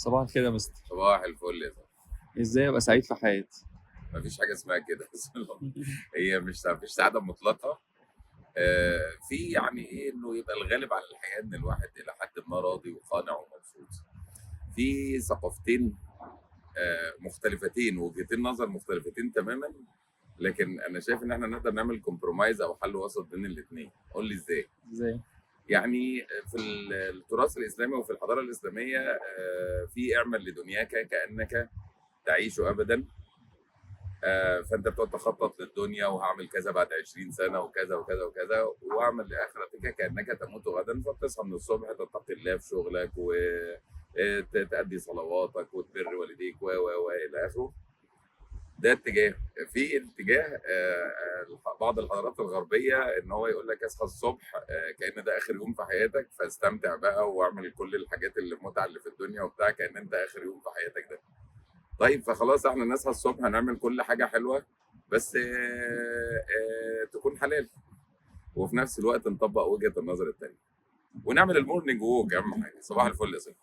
صباح الخير يا مستر. صباح الفل يا زلمه. ازاي ابقى سعيد في حياتي؟ مفيش حاجه اسمها كده. هي مش سعاده مطلقه. في يعني ايه انه يبقى الغالب على الحياه ان الواحد الى حد ما راضي وقانع ومبسوط. في ثقافتين مختلفتين، وجهتين نظر مختلفتين تماما. لكن انا شايف ان احنا نقدر نعمل كومبرومايز او حل وسط بين الاثنين. قول لي ازاي. ازاي؟ يعني في التراث الاسلامي وفي الحضاره الاسلاميه في اعمل لدنياك كانك تعيش ابدا. فانت بتقعد تخطط للدنيا، وهعمل كذا بعد 20 سنه وكذا وكذا وكذا، واعمل لاخرتك كانك تموت غدا. فبتصحى من الصبح تتقي الله في شغلك، وتأدي صلواتك وتبر والديك و الى اخره. ده اتجاه. في اتجاه بعض الحضارات الغربيه ان هو يقول لك اصحى الصبح كأن ده اخر يوم في حياتك، فاستمتع بقى واعمل كل الحاجات اللي المتعه اللي في الدنيا وبتاع كأن انت اخر يوم في حياتك ده. طيب فخلاص احنا نصحى الصبح هنعمل كل حاجة حلوة، بس تكون حلال، وفي نفس الوقت نطبق وجهة النظر التانية، ونعمل المورنينج ووك. اهم حاجة صباح الفل يا سيدي.